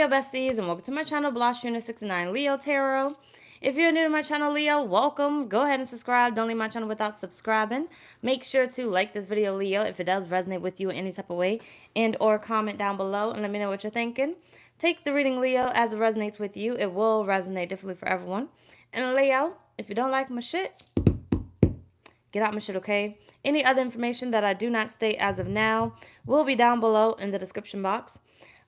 Leo besties, and welcome to my channel, blahscrystalsale Leo Tarot. If you're new to my channel, Leo, welcome. Go ahead and subscribe. Don't leave my channel without subscribing. Make sure to like this video, Leo, if it does resonate with you in any type of way, and or comment down below and let me know what you're thinking. Take the reading, Leo, as it resonates with you. It will resonate differently for everyone. And Leo, if you don't like my shit, get out my shit, okay? Any other information that I do not state as of now will be down below in the description box.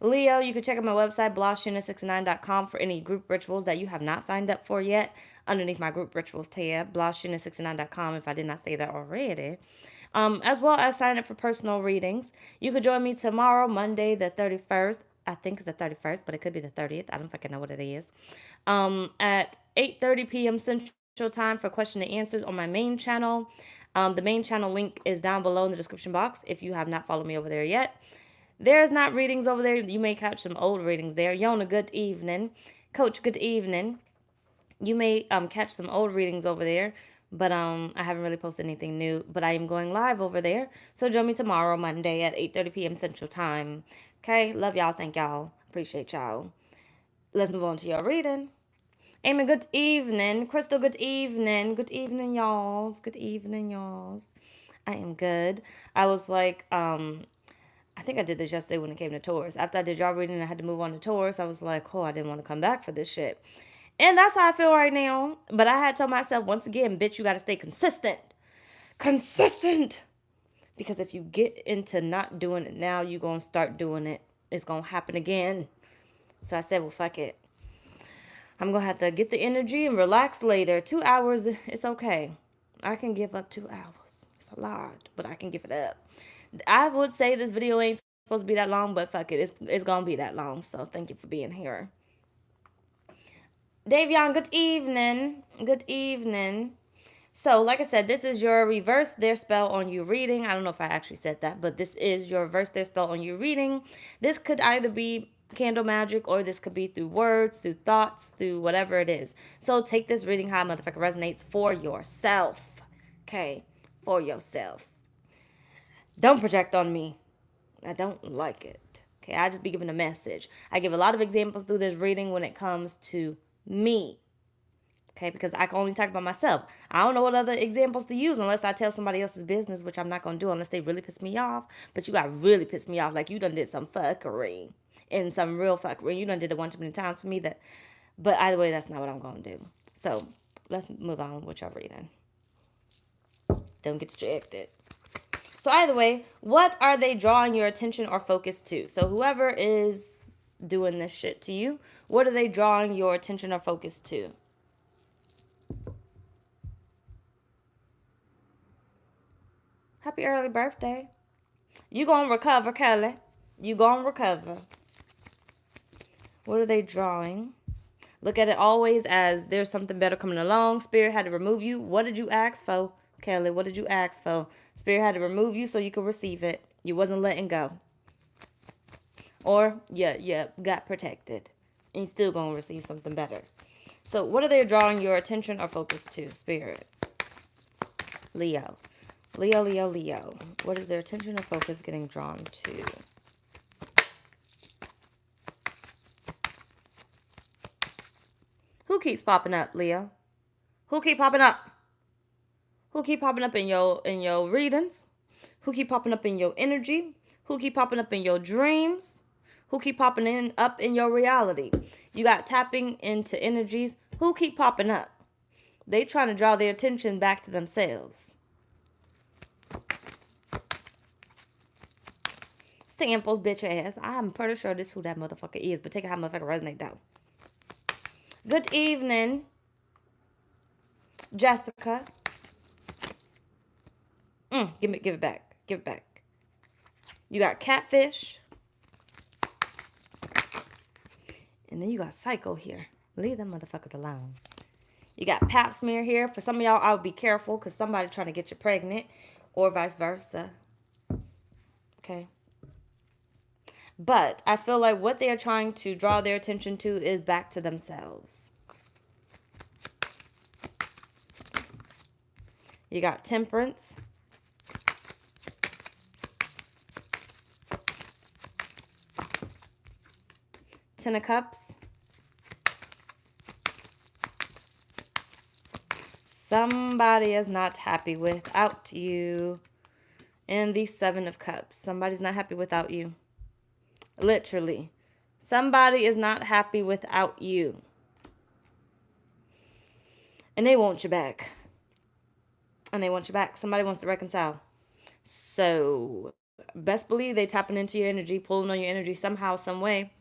Leo, you can check out my website, blahscrystalsale.com, for any group rituals that you have not signed up for yet. Underneath my group rituals tab, blahscrystalsale.com, if I did not say that already. As well as sign up for personal readings. You could join me tomorrow, Monday the 31st. I think it's the 31st, but it could be the 30th. I don't fucking know what it is. At 8:30 p.m. Central Time for question and answers on my main channel. The main channel link is down below in the description box if you have not followed me over there yet. There's not readings over there. You may catch some old readings there. Yona, good evening. Coach, good evening. You may catch some old readings over there, but I haven't really posted anything new. But I am going live over there. So join me tomorrow, Monday at 8:30 p.m. Central Time. Okay? Love y'all. Thank y'all. Appreciate y'all. Let's move on to your reading. Amy, good evening. Crystal, good evening. Good evening, y'all. Good evening, y'all. I am good. I was like, I think I did this yesterday when it came to Taurus. After I did y'all reading, I had to move on to Taurus. I was like, oh, I didn't want to come back for this shit. And that's how I feel right now. But I had told myself, once again, bitch, you got to stay consistent. Consistent. Because if you get into not doing it now, you're going to start doing it. It's going to happen again. So I said, well, fuck it. I'm going to have to get the energy and relax later. 2 hours, it's okay. I can give up 2 hours. It's a lot, but I can give it up. I would say this video ain't supposed to be that long, but fuck it. It's going to be that long. So thank you for being here. Davion, good evening. Good evening. So, like I said, this is your reverse their spell on you reading. I don't know if I actually said that, but this is your reverse their spell on you reading. This could either be candle magic, or this could be through words, through thoughts, through whatever it is. So take this reading how motherfucker resonates for yourself. Okay? For yourself. Don't project on me. I don't like it. Okay? I just be giving a message. I give a lot of examples through this reading when it comes to me. Okay? Because I can only talk about myself. I don't know what other examples to use unless I tell somebody else's business, which I'm not going to do unless they really piss me off. But you got really pissed me off. Like you done did some fuckery. And some real fuckery. You done did it one too many times for me. But either way, that's not what I'm going to do. So let's move on with your reading. Don't get distracted. So either way, what are they drawing your attention or focus to? So whoever is doing this shit to you, what are they drawing your attention or focus to? Happy early birthday. You gonna recover, Kelly. You gonna recover. What are they drawing? Look at it always as there's something better coming along. Spirit had to remove you. What did you ask for, Kelly? What did you ask for? Spirit had to remove you so you could receive it. You wasn't letting go. Or, yeah, got protected. And you're still going to receive something better. So, what are they drawing your attention or focus to, Spirit? Leo. Leo. What is their attention or focus getting drawn to? Who keeps popping up, Leo? Who keep popping up? Who keep popping up in your readings? Who keep popping up in your energy? Who keep popping up in your dreams? Who keep popping up in your reality? You got tapping into energies. Who keep popping up? They trying to draw their attention back to themselves. Samples, bitch ass. I'm pretty sure this is who that motherfucker is, but take it how motherfucker resonate though. Good evening, Jessica. Give it back. Give it back. You got catfish. And then you got psycho here. Leave them motherfuckers alone. You got pap smear here. For some of y'all, I would be careful because somebody trying to get you pregnant. Or vice versa. Okay. But I feel like what they are trying to draw their attention to is back to themselves. You got temperance. Ten of Cups. Somebody is not happy without you. And the Seven of Cups. Somebody's not happy without you. Literally. Somebody is not happy without you. And they want you back. And they want you back. Somebody wants to reconcile. So, best believe they tapping into your energy, pulling on your energy somehow, some way.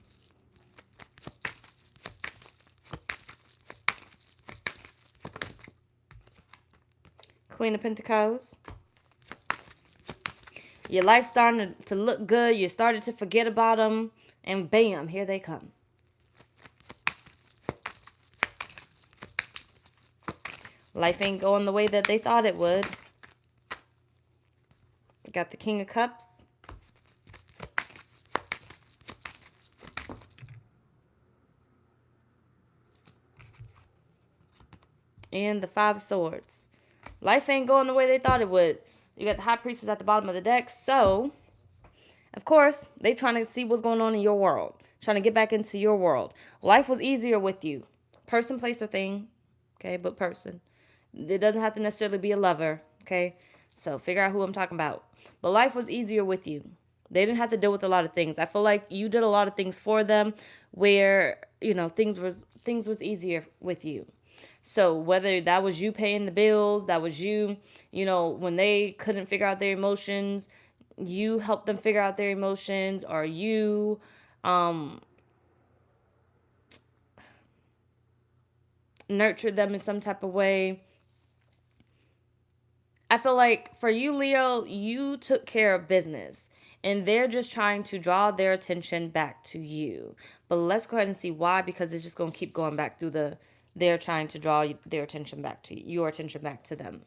Queen of Pentacles. Your life's starting to look good. You started to forget about them. And bam, here they come. Life ain't going the way that they thought it would. Got the King of Cups. And the Five of Swords. Life ain't going the way they thought it would. You got the High Priestess at the bottom of the deck. So, of course, they trying to see what's going on in your world. Trying to get back into your world. Life was easier with you. Person, place, or thing. Okay, but person. It doesn't have to necessarily be a lover. Okay, so figure out who I'm talking about. But life was easier with you. They didn't have to deal with a lot of things. I feel like you did a lot of things for them where, you know, things was easier with you. So whether that was you paying the bills, that was you, you know, when they couldn't figure out their emotions, you helped them figure out their emotions, or you nurtured them in some type of way. I feel like for you, Leo, you took care of business. And they're just trying to draw their attention back to you. But let's go ahead and see why, because it's just going to keep going back through they're trying to draw their attention back to you, your attention back to them.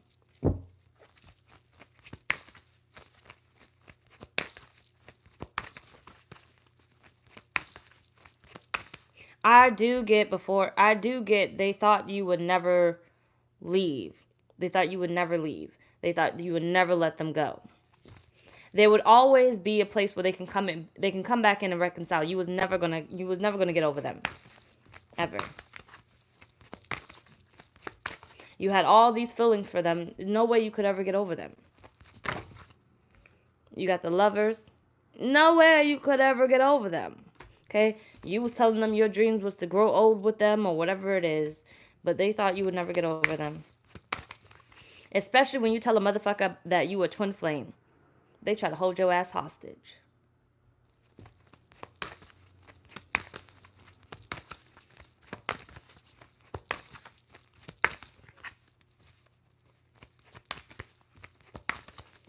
I do get they thought you would never leave. They thought you would never leave. They thought you would never let them go. There would always be a place where they can come back in and reconcile. You was never gonna get over them. Ever. You had all these feelings for them. No way you could ever get over them. You got the Lovers. No way you could ever get over them. Okay? You was telling them your dreams was to grow old with them or whatever it is. But they thought you would never get over them. Especially when you tell a motherfucker that you a twin flame. They try to hold your ass hostage.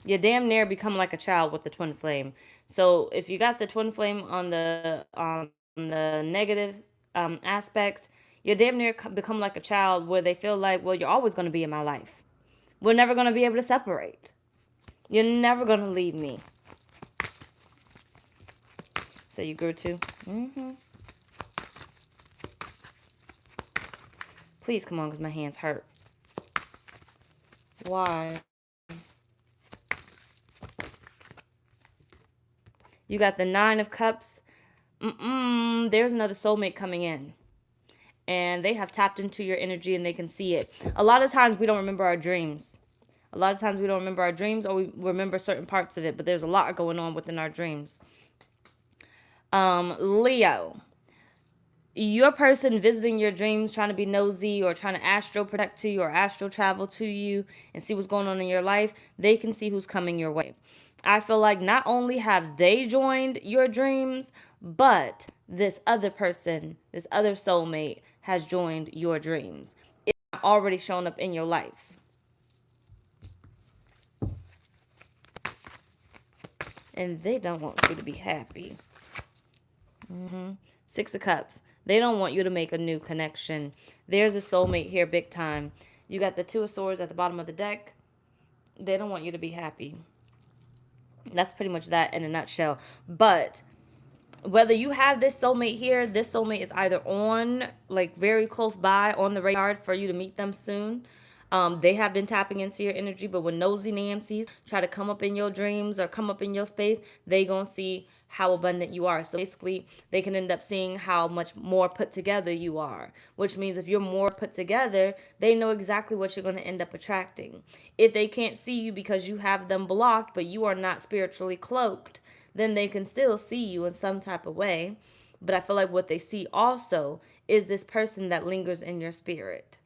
You damn near become like a child with the twin flame. So if you got the twin flame on the negative aspect, you damn near become like a child where they feel like, well, you're always going to be in my life. We're never going to be able to separate. You're never going to leave me. So you grew too? Mm-hmm. Please come on, because my hands hurt. Why? You got the Nine of Cups. There's another soulmate coming in. And they have tapped into your energy and they can see it. A lot of times we don't remember our dreams. A lot of times we don't remember our dreams, or we remember certain parts of it, but there's a lot going on within our dreams. Leo. Your person visiting your dreams, trying to be nosy or trying to astral protect to you or astral travel to you and see what's going on in your life, they can see who's coming your way. I feel like not only have they joined your dreams, but this other person, this other soulmate has joined your dreams. It's already shown up in your life. And they don't want you to be happy. Six of Cups. They don't want you to make a new connection. There's a soulmate here big time. You got the Two of Swords at the bottom of the deck. They don't want you to be happy. That's pretty much that in a nutshell. But whether you have this soulmate here, this soulmate is either on, like very close by on the radar for you to meet them soon. They have been tapping into your energy, but when nosy Nancy's try to come up in your dreams or come up in your space, they gonna see how abundant you are. So basically, they can end up seeing how much more put together you are, which means if you're more put together, they know exactly what you're going to end up attracting. If they can't see you because you have them blocked, but you are not spiritually cloaked, then they can still see you in some type of way. But I feel like what they see also is this person that lingers in your spirit.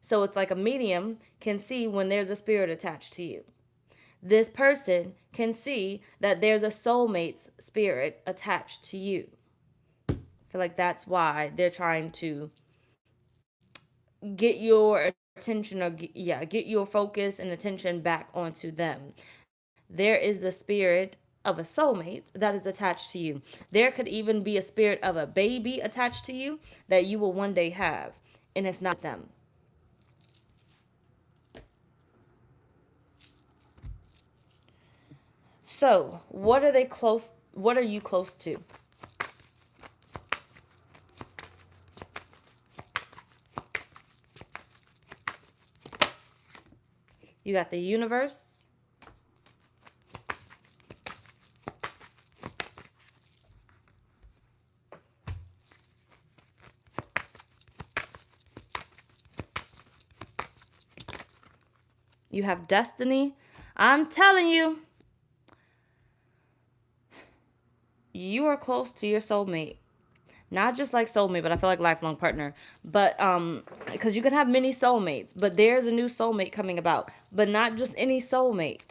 So it's like a medium can see when there's a spirit attached to you. This person can see that there's a soulmate's spirit attached to you. I feel like that's why they're trying to get your attention or get your focus and attention back onto them. There is the spirit of a soulmate that is attached to you. There could even be a spirit of a baby attached to you that you will one day have, and it's not them. So, what are you close to? You got the universe. You have destiny. I'm telling you, you are close to your soulmate. Not just like soulmate, but I feel like lifelong partner. But because you can have many soulmates, but there's a new soulmate coming about. But not just any soulmate.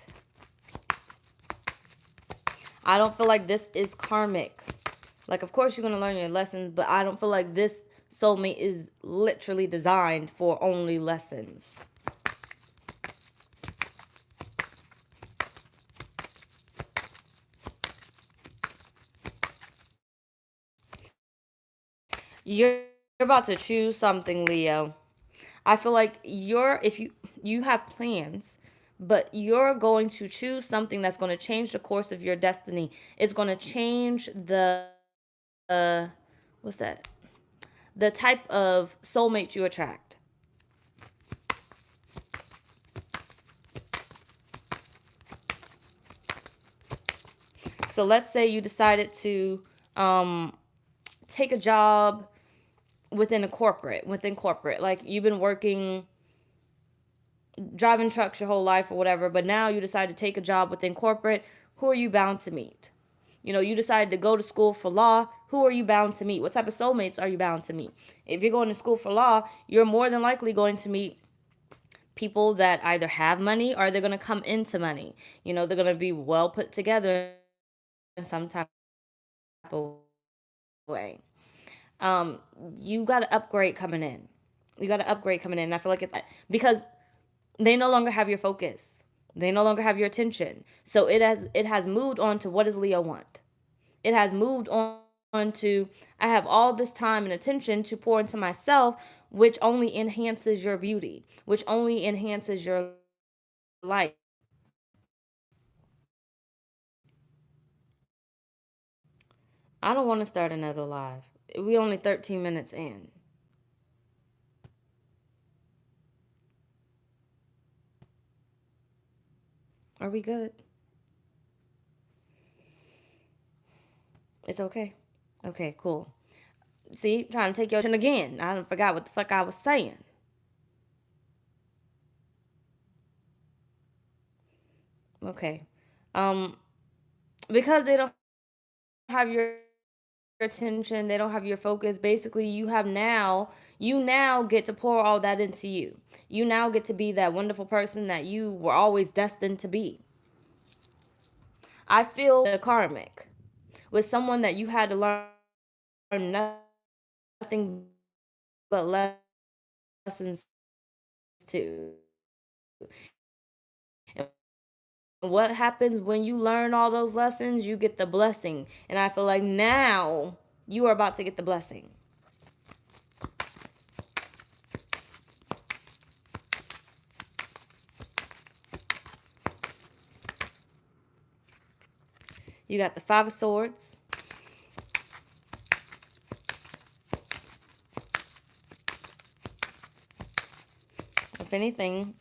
I don't feel like this is karmic. Like, of course, you're going to learn your lessons, but I don't feel like this soulmate is literally designed for only lessons. You're about to choose something, Leo. I feel like if you have plans, but you're going to choose something that's going to change the course of your destiny. It's going to change the uh what's that? The type of soulmate you attract. So let's say you decided to take a job within corporate. Like you've been working driving trucks your whole life or whatever, but now you decide to take a job within corporate. Who are you bound to meet? You decided to go to school for law. Who are you bound to meet? What type of soulmates are you bound to meet? If you're going to school for law, you're more than likely going to meet people that either have money or they're going to come into money. They're going to be well put together in some type of way. Um, you got to upgrade coming in. You got to upgrade coming in. And I feel like it's because they no longer have your focus. They no longer have your attention. So it has moved on to what does Leo want? It has moved on to I have all this time and attention to pour into myself, which only enhances your beauty, which only enhances your life. I don't want to start another live. We only 13 minutes in. Are we good? It's okay. Okay, cool. See, trying to take your attention again. I done forgot what the fuck I was saying. Okay. Um, because they don't have your attention, they don't have your focus. Basically, you now get to pour all that into you. You now get to be that wonderful person that you were always destined to be. I feel the karmic with someone that you had to learn nothing but lessons to. And what happens when you learn all those lessons? You get the blessing. And I feel like now you are about to get the blessing. You got the Five of Swords. if anything,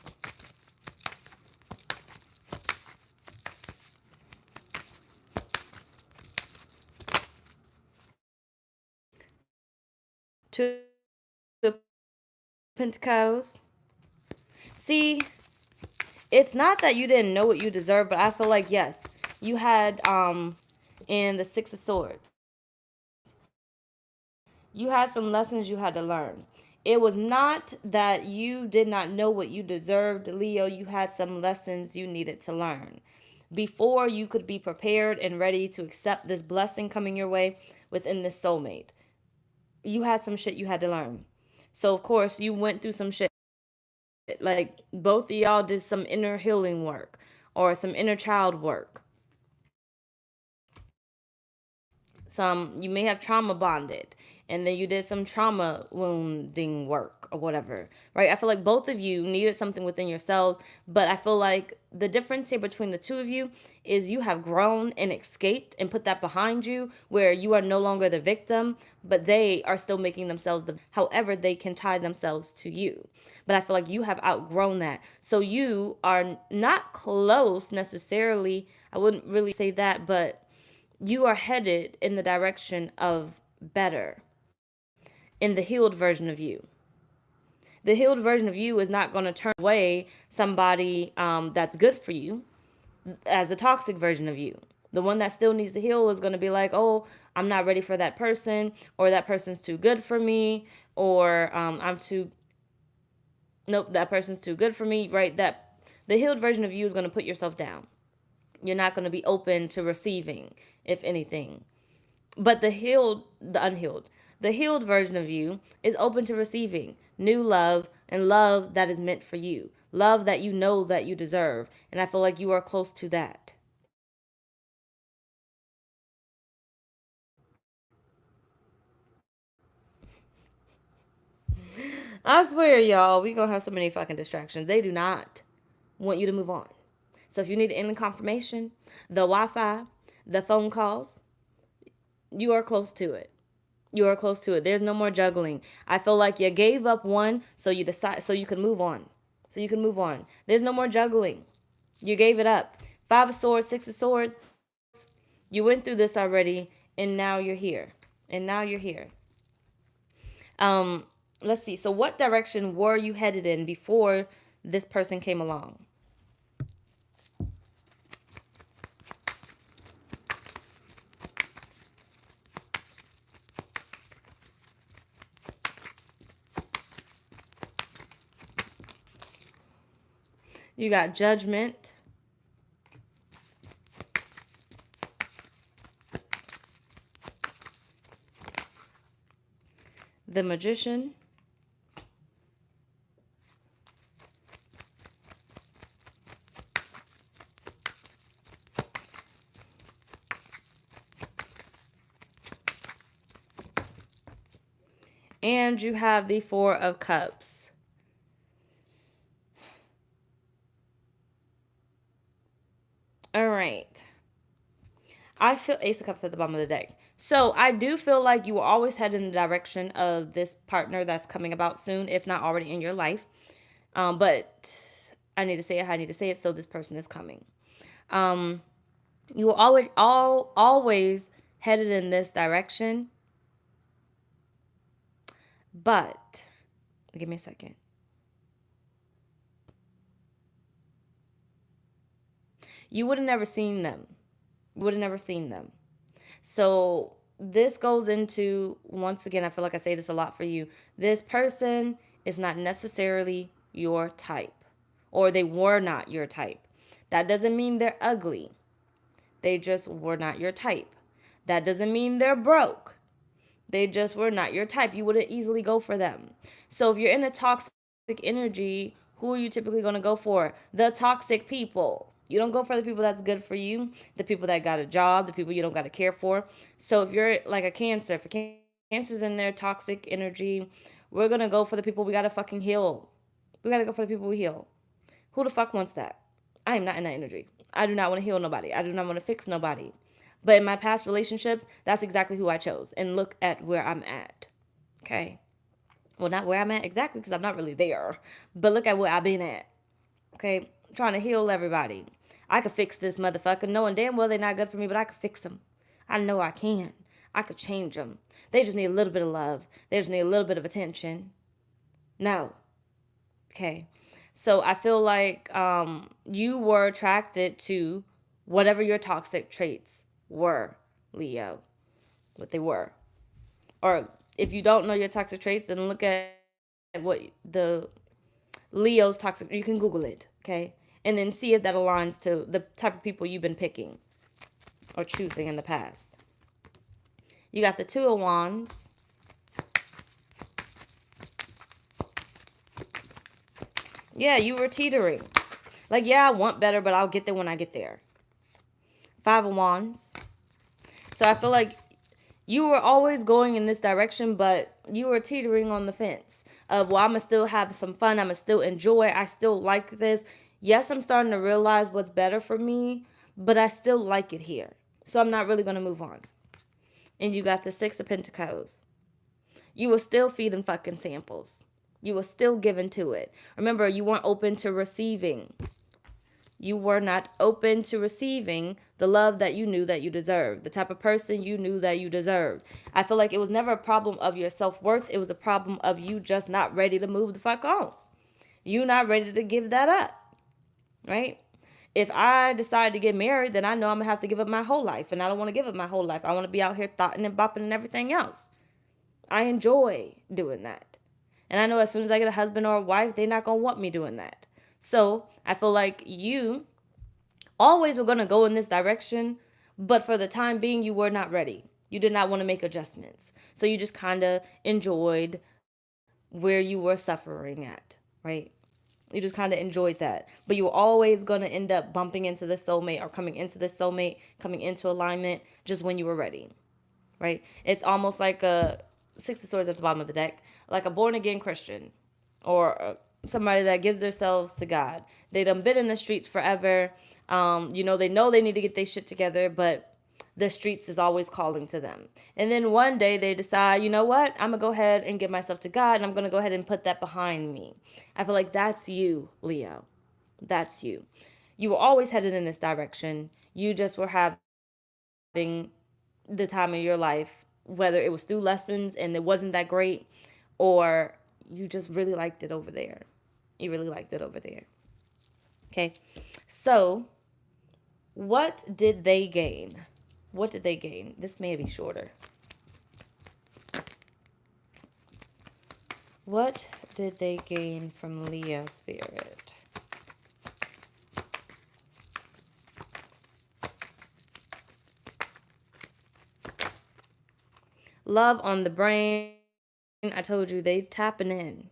Two of Pentacles. See, it's not that you didn't know what you deserve, but I feel like, yes, you had, in the Six of Swords, you had some lessons you had to learn. It was not that you did not know what you deserved, Leo. You had some lessons you needed to learn before you could be prepared and ready to accept this blessing coming your way within this soulmate. You had some shit you had to learn. So, of course, you went through some shit. Like, both of y'all did some inner healing work or some inner child work. Some, you may have trauma bonded, and then you did some trauma wounding work or whatever, right? I feel like both of you needed something within yourselves, but I feel like the difference here between the two of you is you have grown and escaped and put that behind you, where you are no longer the victim, but they are still making themselves the, however they can tie themselves to you. But I feel like you have outgrown that, so you are not close necessarily. I wouldn't really say that, but you are headed in the direction of better, in the healed version of you. The healed version of you is not going to turn away somebody that's good for you as a toxic version of you. The one that still needs to heal is going to be like, oh, I'm not ready for that person, or that person's too good for me, or nope, that person's too good for me, right? That the healed version of you is going to put yourself down. You're not going to be open to receiving, if anything. But the healed version of you is open to receiving new love, and love that is meant for you. Love that you know that you deserve. And I feel like you are close to that. I swear, y'all, we gonna have so many fucking distractions. They do not want you to move on. So if you need any confirmation, the Wi-Fi, the phone calls, you are close to it. You are close to it. There's no more juggling. I feel like you gave up one, so you decide, so you can move on. So you can move on. There's no more juggling. You gave it up. Five of Swords, Six of Swords. You went through this already, and now you're here. And now you're here. Let's see. So what direction were you headed in before this person came along? You got Judgment. The Magician. And you have the Four of Cups. All right. I feel Ace of Cups at the bottom of the deck. So I do feel like you will always head in the direction of this partner that's coming about soon, if not already in your life. But I need to say it how I need to say it, so this person is coming. You will always headed in this direction. But give me a second. You would have never seen them. You would have never seen them. So this goes into, once again, I feel like I say this a lot for you. This person is not necessarily your type, or they were not your type. That doesn't mean they're ugly. They just were not your type. That doesn't mean they're broke. They just were not your type. You wouldn't easily go for them. So if you're in a toxic energy, who are you typically going to go for? The toxic people. You don't go for the people that's good for you, the people that got a job, the people you don't got to care for. So if you're like a Cancer, if a Cancer's in their toxic energy, we're going to go for the people we got to fucking heal. We got to go for the people we heal. Who the fuck wants that? I am not in that energy. I do not want to heal nobody. I do not want to fix nobody. But in my past relationships, that's exactly who I chose. And look at where I'm at. Okay. Well, not where I'm at exactly because I'm not really there. But look at where I've been at. Okay, trying to heal everybody. I could fix this motherfucker, knowing damn well they're not good for me, but I could fix them. I know I can. I could change them. They just need a little bit of love. They just need a little bit of attention. No. Okay. So I feel like you were attracted to whatever your toxic traits were, Leo. What they were. Or if you don't know your toxic traits, then look at what the Leo's toxic. You can Google it, okay, and then see if that aligns to the type of people you've been picking or choosing in the past. You got the Two of Wands. Yeah, you were teetering. Like, yeah, I want better, but I'll get there when I get there. Five of Wands. So I feel like you were always going in this direction, but you were teetering on the fence of, well, I'm going to still have some fun. I'm going to still enjoy. I still like this. Yes, I'm starting to realize what's better for me, but I still like it here. So I'm not really going to move on. And you got the Six of Pentacles. You were still feeding fucking samples. You were still giving to it. Remember, you weren't open to receiving. You were not open to receiving the love that you knew that you deserved, the type of person you knew that you deserved. I feel like it was never a problem of your self-worth. It was a problem of you just not ready to move the fuck on. You not ready to give that up, right? If I decide to get married, then I know I'm going to have to give up my whole life. And I don't want to give up my whole life. I want to be out here thotting and bopping and everything else. I enjoy doing that. And I know as soon as I get a husband or a wife, they're not going to want me doing that. So I feel like you always were going to go in this direction, but for the time being, you were not ready. You did not want to make adjustments. So you just kind of enjoyed where you were suffering at, right? You just kind of enjoyed that. But you were always going to end up bumping into the soulmate or coming into the soulmate, coming into alignment just when you were ready, right? It's almost like a Six of Swords at the bottom of the deck, like a born-again Christian or somebody that gives themselves to God. They done been in the streets forever. They know they need to get their shit together, but the streets is always calling to them. And then one day they decide, you know what? I'm going to go ahead and give myself to God, and I'm going to go ahead and put that behind me. I feel like that's you, Leo. That's you. You were always headed in this direction. You just were having the time of your life, whether it was through lessons and it wasn't that great, or you just really liked it over there. You really liked it over there. Okay. So, what did they gain? What did they gain? This may be shorter. What did they gain from Leo spirit? Love on the brain. I told you they tapping in.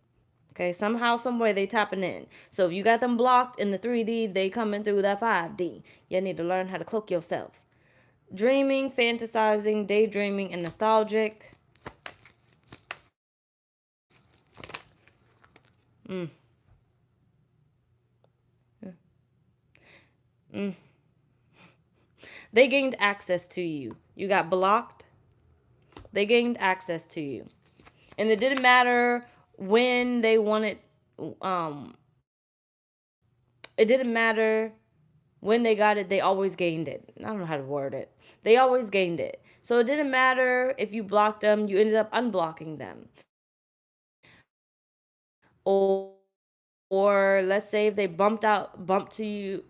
Okay, somehow, someway they tapping in. So if you got them blocked in the 3D, they coming through that 5D. You need to learn how to cloak yourself. Dreaming, fantasizing, daydreaming, and nostalgic. They gained access to you. You got blocked. They gained access to you. And it didn't matter when they wanted, it didn't matter when they got it, they always gained it. I don't know how to word it. They always gained it. So it didn't matter if you blocked them, you ended up unblocking them. Or let's say if they bumped into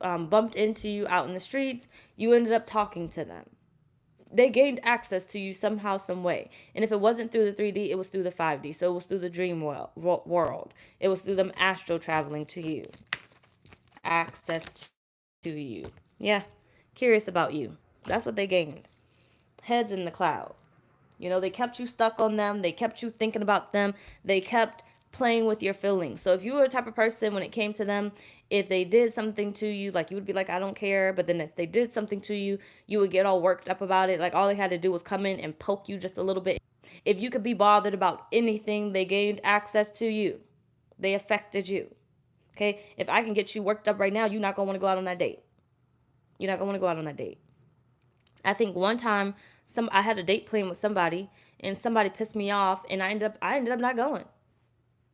you out in the streets, you ended up talking to them. They gained access to you somehow, some way. And if it wasn't through the 3D, it was through the 5D. So it was through the dream world. It was through them astral traveling to you. Access to you. Yeah. Curious about you. That's what they gained. Heads in the cloud. They kept you stuck on them. They kept you thinking about them. They kept playing with your feelings. So if you were the type of person when it came to them, if they did something to you, like you would be like, I don't care. But then if they did something to you, you would get all worked up about it. Like all they had to do was come in and poke you just a little bit. If you could be bothered about anything, they gained access to you. They affected you. Okay? If I can get you worked up right now, you're not going to want to go out on that date. You're not going to want to go out on that date. I think one time I had a date plan with somebody and somebody pissed me off and I ended up not going.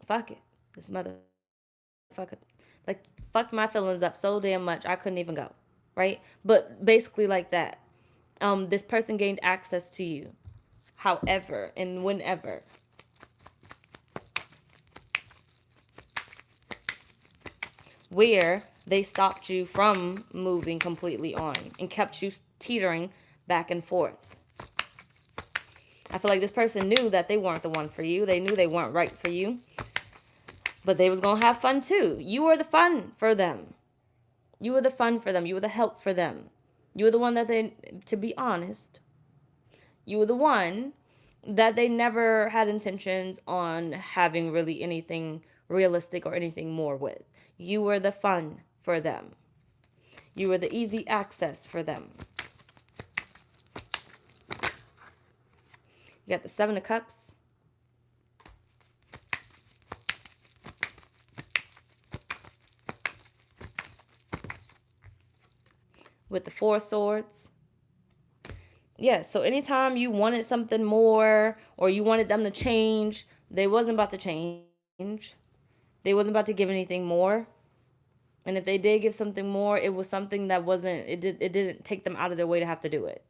Fuck it. This motherfucker, like, fucked my feelings up so damn much I couldn't even go. Right? But basically, like that. This person gained access to you, however and whenever, where they stopped you from moving completely on and kept you teetering back and forth. I feel like this person knew that they weren't the one for you. They knew they weren't right for you. But they was going to have fun too. You were the fun for them. You were the fun for them. You were the help for them. You were the one that they, to be honest, you were the one that they never had intentions on having really anything realistic or anything more with. You were the fun for them. You were the easy access for them. You got the Seven of Cups. With the Four of Swords. Yeah, so anytime you wanted something more or you wanted them to change, they wasn't about to change. They wasn't about to give anything more. And if they did give something more, it was something that wasn't, it didn't take them out of their way to have to do it.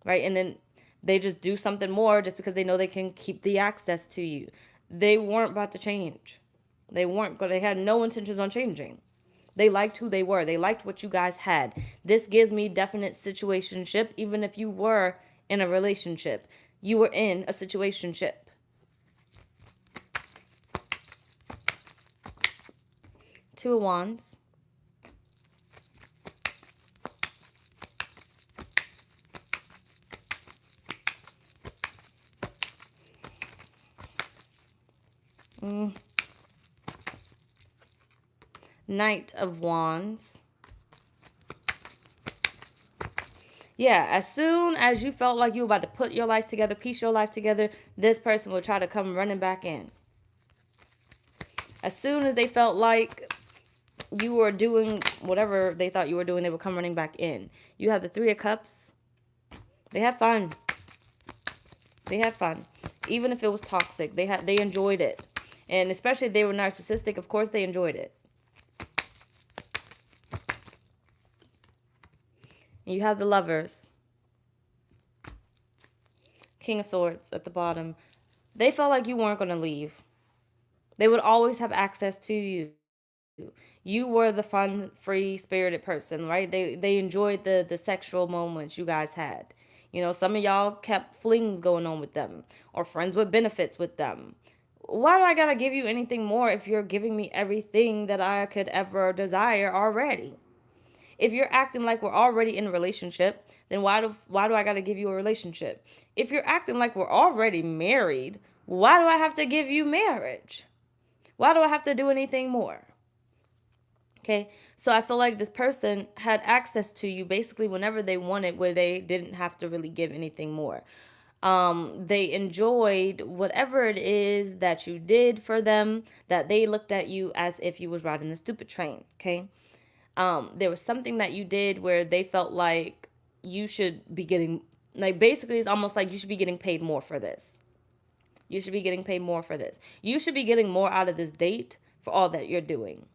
Right? And then they just do something more just because they know they can keep the access to you. They weren't about to change. They had no intentions on changing. They liked who they were. They liked what you guys had. This gives me definite situationship, even if you were in a relationship. You were in a situationship. Two of Wands. Knight of Wands. Yeah, as soon as you felt like you were about to put your life together, piece your life together, this person will try to come running back in. As soon as they felt like you were doing whatever they thought you were doing, they would come running back in. You have the Three of Cups. They had fun. They had fun. Even if it was toxic, they enjoyed it. And especially if they were narcissistic, of course they enjoyed it. And you have the Lovers. King of Swords at the bottom. They felt like you weren't going to leave. They would always have access to you. You were the fun, free spirited person, right? They enjoyed the sexual moments you guys had. You know, some of y'all kept flings going on with them or friends with benefits with them. Why do I gotta give you anything more if you're giving me everything that I could ever desire already? If you're acting like we're already in a relationship, then why do I gotta give you a relationship? If you're acting like we're already married, why do I have to give you marriage? Why do I have to do anything more? Okay, so I feel like this person had access to you basically whenever they wanted, where they didn't have to really give anything more. They enjoyed whatever it is that you did for them, that they looked at you as if you was riding the stupid train. Okay, there was something that you did where they felt like you should be getting, like, basically it's almost like you should be getting paid more for this. You should be getting paid more for this. You should be getting more out of this date for all that you're doing.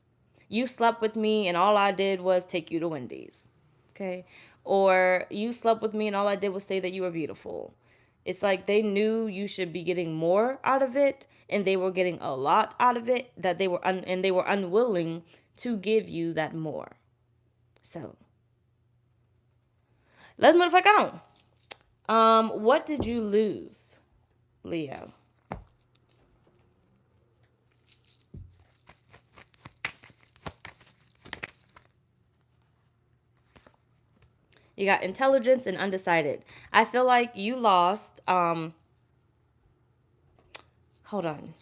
You slept with me and all I did was take you to Wendy's. Okay? Or you slept with me and all I did was say that you were beautiful. It's like they knew you should be getting more out of it and they were getting a lot out of it, that they were and they were unwilling to give you that more. So, let's move the fuck on. What did you lose, Leo? You got intelligence and undecided. I feel like you lost, hold on.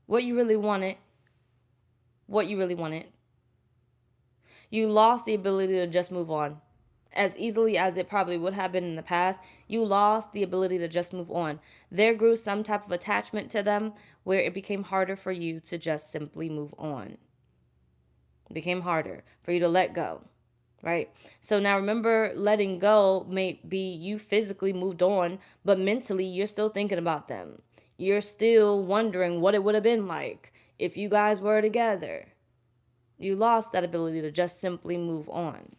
What you really wanted. What you really wanted. You lost the ability to just move on. As easily as it probably would have been in the past, you lost the ability to just move on. There grew some type of attachment to them where it became harder for you to just simply move on. It became harder for you to let go. right? So now remember, letting go may be you physically moved on, but mentally you're still thinking about them. You're still wondering what it would have been like if you guys were together. You lost that ability to just simply move on,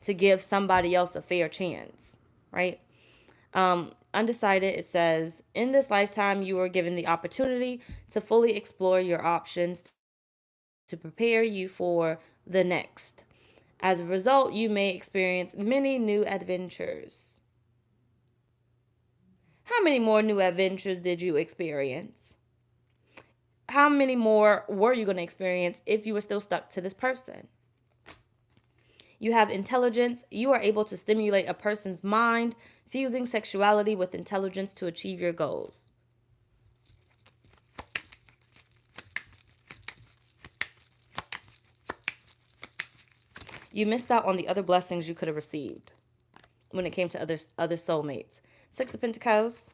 to give somebody else a fair chance, right? Undecided, it says, in this lifetime, you are given the opportunity to fully explore your options to prepare you for the next. As a result, you may experience many new adventures. How many more new adventures did you experience? How many more were you going to experience if you were still stuck to this person? You have intelligence. You are able to stimulate a person's mind, fusing sexuality with intelligence to achieve your goals. You missed out on the other blessings you could have received when it came to other soulmates. Six of Pentacles.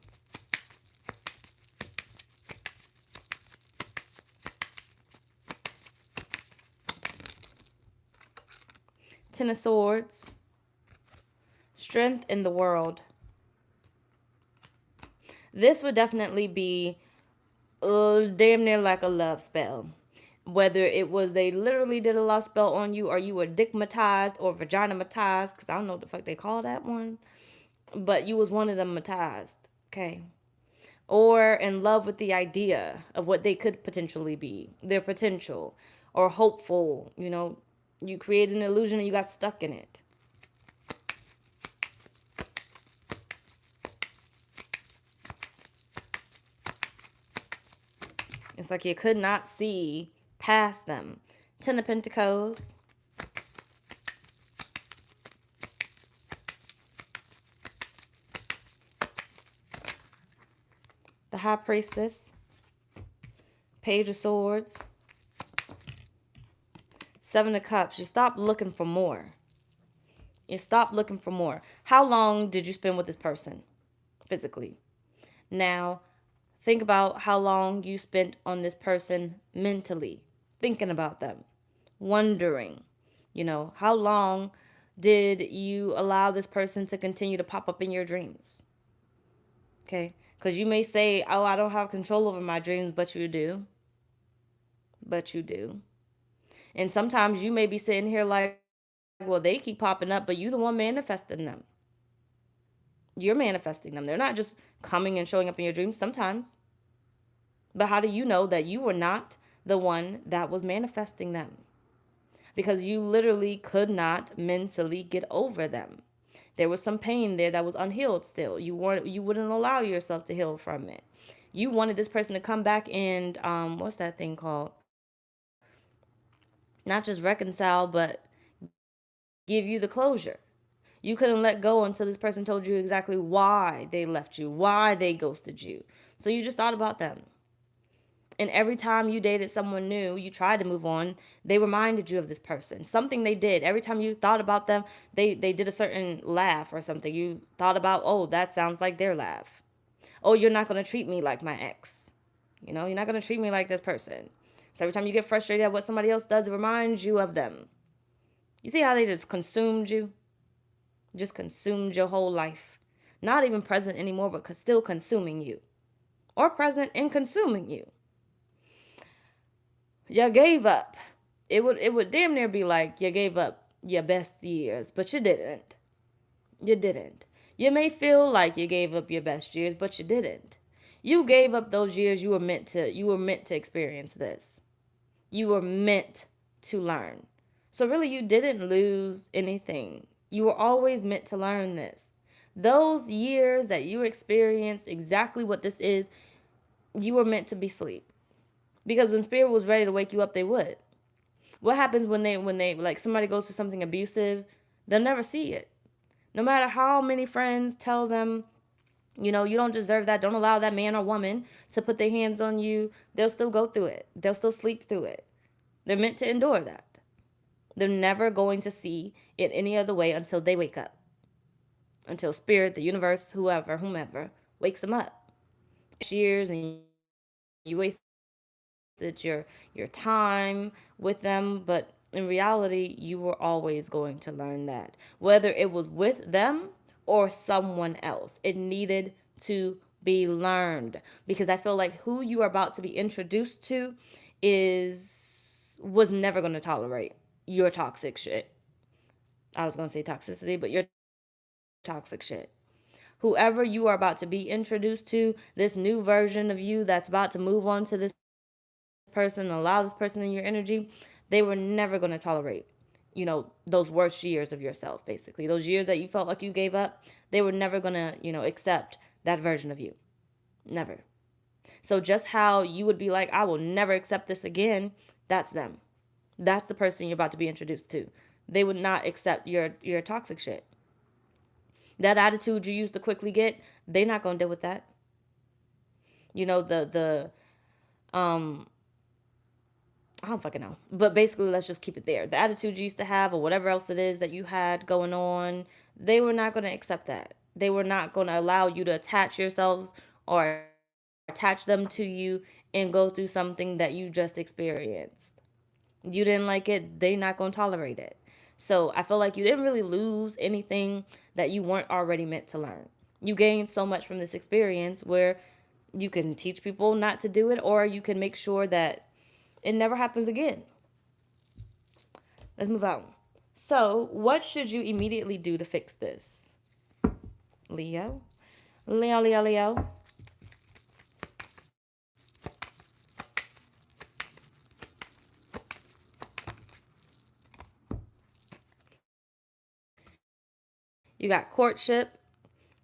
Ten of Swords. Strength in the world. This would definitely be damn near like a love spell. Whether it was they literally did a love spell on you, or you were dickmatized or vaginamatized, because I don't know what the fuck they call that one, but you was one of them matized, okay? Or in love with the idea of what they could potentially be, their potential, or hopeful, you created an illusion and you got stuck in it. It's like you could not see past them. Ten of Pentacles. The High Priestess. Page of Swords. Seven of Cups. You stop looking for more. You stop looking for more. How long did you spend with this person physically? Now, think about how long you spent on this person mentally, thinking about them, wondering, how long did you allow this person to continue to pop up in your dreams? Okay? Because you may say, oh, I don't have control over my dreams, but you do. But you do. And sometimes you may be sitting here like, well, they keep popping up, but you the one manifesting them. You're manifesting them. They're not just coming and showing up in your dreams sometimes. But how do you know that you were not the one that was manifesting them? Because you literally could not mentally get over them. There was some pain there that was unhealed still. You wouldn't allow yourself to heal from it. You wanted this person to come back and what's that thing called? Not just reconcile, but give you the closure. You couldn't let go until this person told you exactly why they left you, why they ghosted you. So you just thought about them. And every time you dated someone new, you tried to move on, they reminded you of this person. Something they did. Every time you thought about them, they did a certain laugh or something. You thought about, oh, that sounds like their laugh. Oh, you're not going to treat me like my ex. You're not going to treat me like this person. So every time you get frustrated at what somebody else does, it reminds you of them. You see how they just consumed you? Just consumed your whole life. Not even present anymore, but still consuming you. Or present and consuming you. You gave up. It would damn near be like you gave up your best years, but you didn't. You didn't. You may feel like you gave up your best years, but you didn't. You gave up those years you were meant to experience this. You were meant to learn. So really you didn't lose anything. You were always meant to learn this. Those years that you experienced exactly what this is, you were meant to be asleep. Because when spirit was ready to wake you up, they would. What happens when they like somebody goes through something abusive? They'll never see it. No matter how many friends tell them, you don't deserve that. Don't allow that man or woman to put their hands on you. They'll still go through it. They'll still sleep through it. They're meant to endure that. They're never going to see it any other way until they wake up. Until spirit, the universe, whomever, wakes them up. Years and you wasted your time with them, but In reality, you were always going to learn that. Whether it was with them or someone else, it needed to be learned. Because I feel like who you are about to be introduced to was never going to tolerate your toxic shit. I was going to say toxicity, but your toxic shit. Whoever you are about to be introduced to, this new version of you that's about to move on to this person, allow this person in your energy, they were never going to tolerate, those worst years of yourself, basically. Those years that you felt like you gave up, they were never going to, accept that version of you. Never. So just how you would be like, I will never accept this again, that's them. That's the person you're about to be introduced to. They would not accept your toxic shit. That attitude you used to quickly get, they're not going to deal with that. The I don't fucking know. But basically, let's just keep it there. The attitude you used to have, or whatever else it is that you had going on, they were not going to accept that. They were not going to allow you to attach yourselves or attach them to you and go through something that you just experienced. You didn't like it, they're not going to tolerate it. So I feel like you didn't really lose anything that you weren't already meant to learn. You gained so much from this experience where you can teach people not to do it, or you can make sure that it never happens again. Let's move on. So, what should you immediately do to fix this? Leo. Leo, Leo, Leo. You got courtship.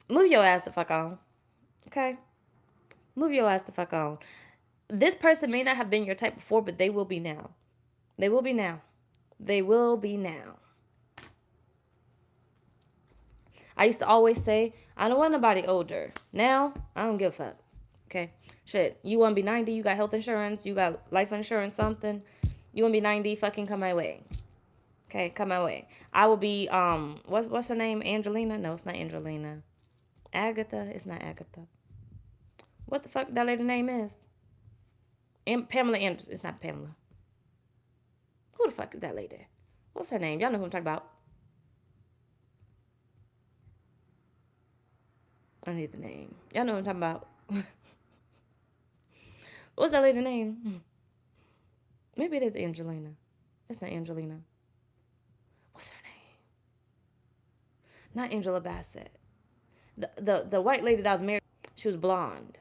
Move your ass the fuck on. Okay? Move your ass the fuck on. This person may not have been your type before, but they will be now. They will be now. They will be now. I used to always say, I don't want nobody older. Now, I don't give a fuck. Okay? Shit. You want to be 90, you got health insurance, you got life insurance, something. You want to be 90, fucking come my way. Okay, come my way. I will be, what's her name? Angelina? No, it's not Angelina. Agatha? It's not Agatha. What the fuck that lady name is? Pamela Anderson. It's not Pamela. Who the fuck is that lady? What's her name? Y'all know who I'm talking about. I need the name. Y'all know what I'm talking about. What's that lady name? Maybe it is Angelina. It's not Angelina. What's her name? Not Angela Bassett. The white lady that was married, she was blonde.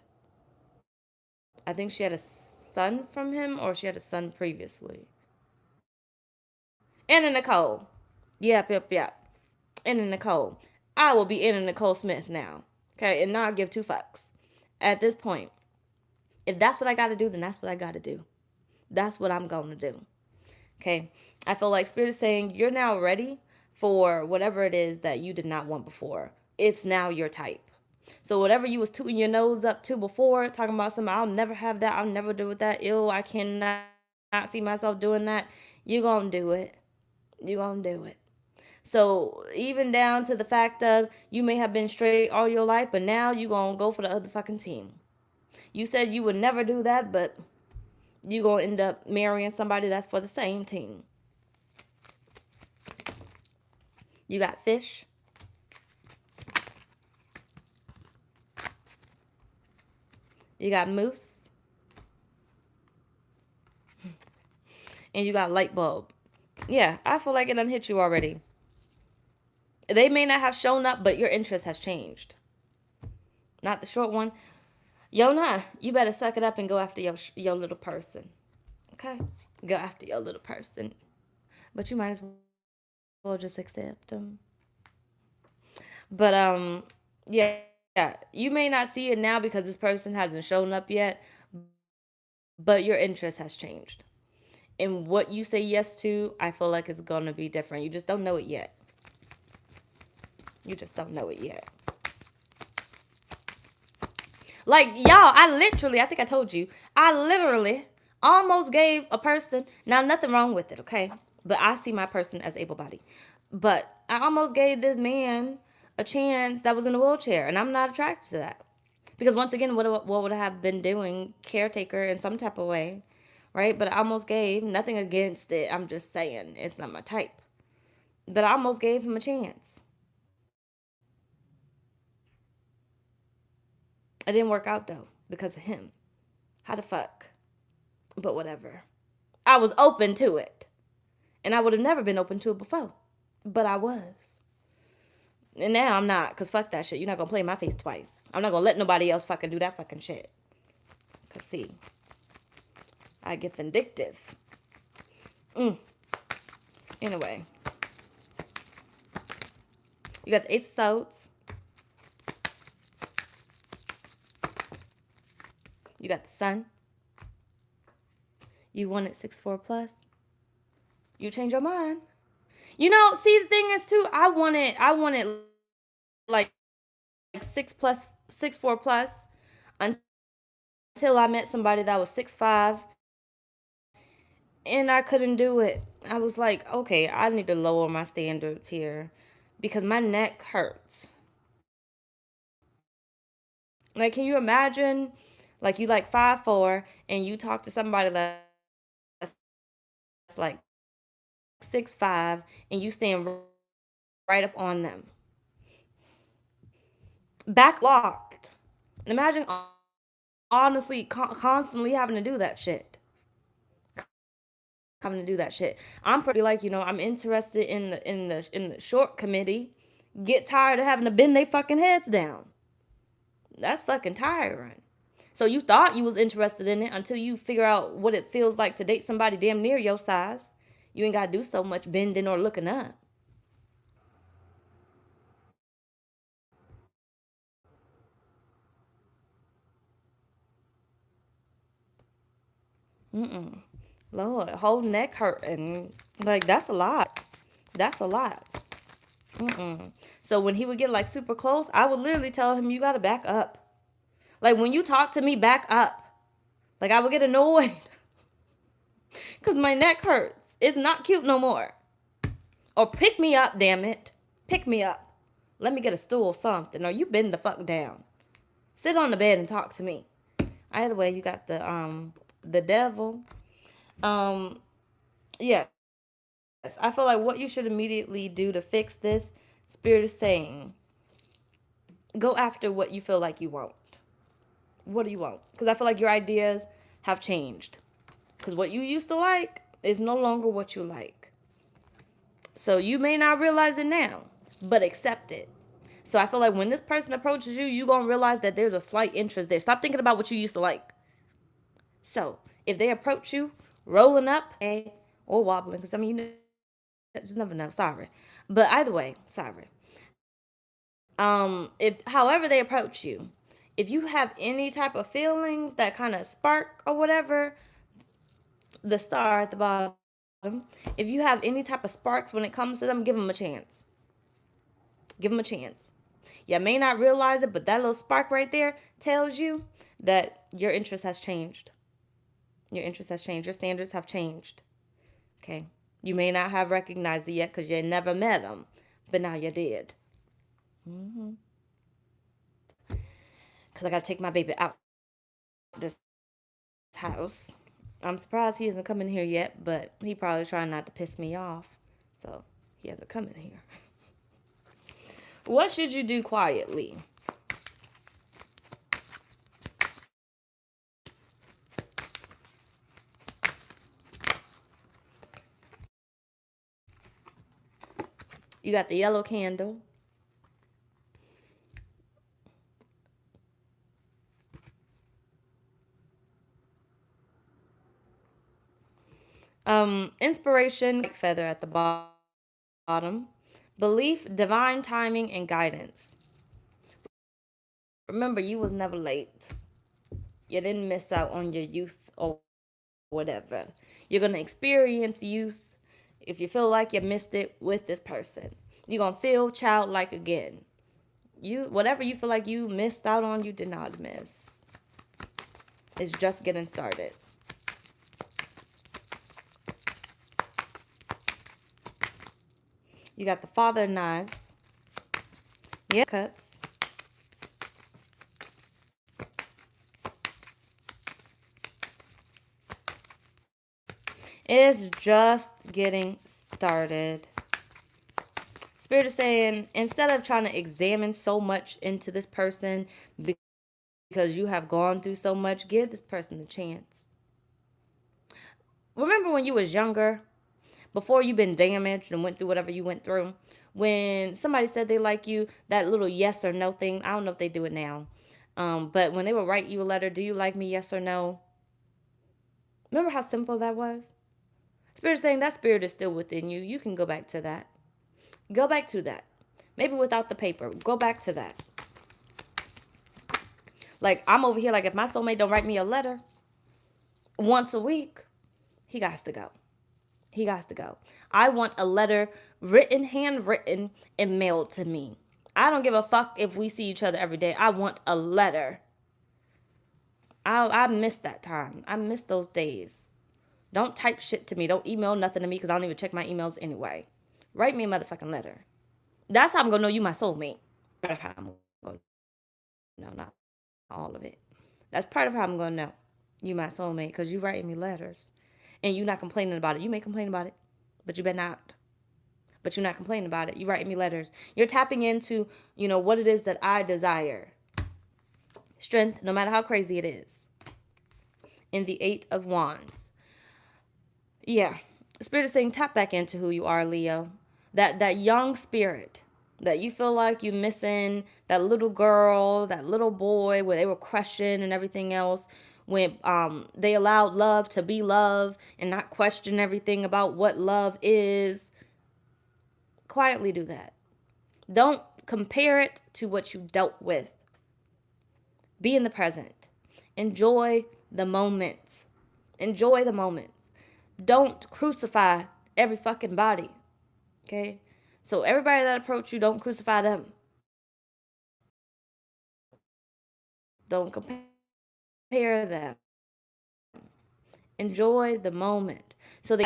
I think she had a son from him, or she had a son previously. Anna Nicole. Yep, yep, yep. Anna Nicole. I will be Anna Nicole Smith now. Okay, and not give two fucks. At this point, if that's what I gotta do, then that's what I gotta do. That's what I'm gonna do. Okay, I feel like Spirit is saying you're now ready for whatever it is that you did not want before. It's now your type. So whatever you was tooting your nose up to before, talking about something, I'll never have that, I'll never do with that, ew, I cannot see myself doing that. You gonna do it. You gonna do it. So even down to the fact of you may have been straight all your life, but now you gonna go for the other fucking team. You said you would never do that, but you gonna end up marrying somebody that's for the same team. You got fish. You got moose. And you got light bulb. Yeah, I feel like it done hit you already. They may not have shown up, but your interest has changed. Not the short one. Yona, you better suck it up and go after your little person. Okay? Go after your little person. But you might as well just accept them. But, yeah. You may not see it now because this person hasn't shown up yet, but your interest has changed. And what you say yes to, I feel like it's going to be different. You just don't know it yet. You just don't know it yet. Like, y'all, I think I told you, I literally almost gave a person, now nothing wrong with it, okay? But I see my person as able-bodied. But I almost gave this man a chance that was in a wheelchair, and I'm not attracted to that. Because once again, what would I have been doing? Caretaker in some type of way, right? But I almost gave, nothing against it. I'm just saying it's not my type. But I almost gave him a chance. It didn't work out though because of him. How the fuck? But whatever. I was open to it. And I would have never been open to it before. But I was. And now I'm not, because fuck that shit. You're not going to play my face twice. I'm not going to let nobody else fucking do that fucking shit. Because see, I get vindictive. Anyway. You got the Ace of Swords. You got the Sun. You wanted 6-4 plus. You change your mind. You know, see, the thing is too, I wanted like 6-4 plus until I met somebody that was 6'5", and I couldn't do it. I was like, okay, I need to lower my standards here because my neck hurts. Like, can you imagine, like, you like 5'4", and you talk to somebody that's like 6'5", and you stand right up on them, back locked. Imagine honestly constantly having to do that shit. Having to do that shit. I'm pretty like, you know, I'm interested in the short committee. Get tired of having to bend they fucking heads down. That's fucking tiring. So you thought you was interested in it until you figure out what it feels like to date somebody damn near your size. You ain't gotta do so much bending or looking up. Lord, whole neck hurting. Like, that's a lot. That's a lot. So when he would get like super close, I would literally tell him, you gotta back up. Like, when you talk to me, back up. Like, I would get annoyed because my neck hurts. It's not cute no more. Or pick me up, damn it. Pick me up. Let me get a stool or something. Or you bend the fuck down. Sit on the bed and talk to me. Either way, you got the devil. Yes. I feel like what you should immediately do to fix this, Spirit is saying, go after what you feel like you want. What do you want? Because I feel like your ideas have changed. Because what you used to like is no longer what you like. So you may not realize it now, but accept it. So I feel like when this person approaches you, you're going to realize that there's a slight interest there. Stop thinking about what you used to like. So if they approach you, rolling up or wobbling, because I mean, you just never know. Sorry. But either way, sorry. If however they approach you, if you have any type of feelings that kind of spark or whatever, the star at the bottom, if you have any type of sparks when it comes to them, give them a chance. Give them a chance. You may not realize it, but that little spark right there tells you that your interest has changed. Your interest has changed. Your standards have changed. Okay. You may not have recognized it yet because you never met them, but now you did. Because I got to take my baby out this house. I'm surprised he hasn't come in here yet, but he probably trying not to piss me off. So he hasn't come in here. What should you do quietly? You got the yellow candle. Inspiration, feather at the bottom. Belief, divine timing, and guidance. Remember, you was never late. You didn't miss out on your youth or whatever. You're going to experience youth if you feel like you missed it with this person. You're going to feel childlike again. Whatever you feel like you missed out on, you did not miss. It's just getting started. You got the Father of Knives. Yeah, Cups. It's just getting started. Spirit is saying, instead of trying to examine so much into this person because you have gone through so much, give this person a chance. Remember when you was younger, before you've been damaged and went through whatever you went through, when somebody said they like you, that little yes or no thing, I don't know if they do it now, but when they would write you a letter, do you like me, yes or no? Remember how simple that was? Spirit is saying that spirit is still within you. You can go back to that. Go back to that. Maybe without the paper. Go back to that. Like, I'm over here, like, if my soulmate don't write me a letter once a week, he got to go. He got to go. I want a letter written, handwritten, and mailed to me. I don't give a fuck if we see each other every day. I want a letter. I miss that time. I miss those days. Don't type shit to me. Don't email nothing to me because I don't even check my emails anyway. Write me a motherfucking letter. That's how I'm going to know you my soulmate. Part of how I'm going to know, not all of it. That's part of how I'm going to know you my soulmate because you writing me letters. And you not complaining about it. You may complain about it, but you better not. But you're not complaining about it. You writing me letters. You're tapping into, what it is that I desire. Strength, no matter how crazy it is. In the Eight of Wands. Yeah. Spirit is saying tap back into who you are, Leo. That young spirit that you feel like you're missing, that little girl, that little boy where they were crushing and everything else, when they allowed love to be love and not question everything about what love is. Quietly do that. Don't compare it to what you dealt with. Be in the present. Enjoy the moments. Enjoy the moments. Don't crucify every fucking body. Okay? So everybody that approach you, don't crucify them. Don't compare them. Enjoy the moment. So the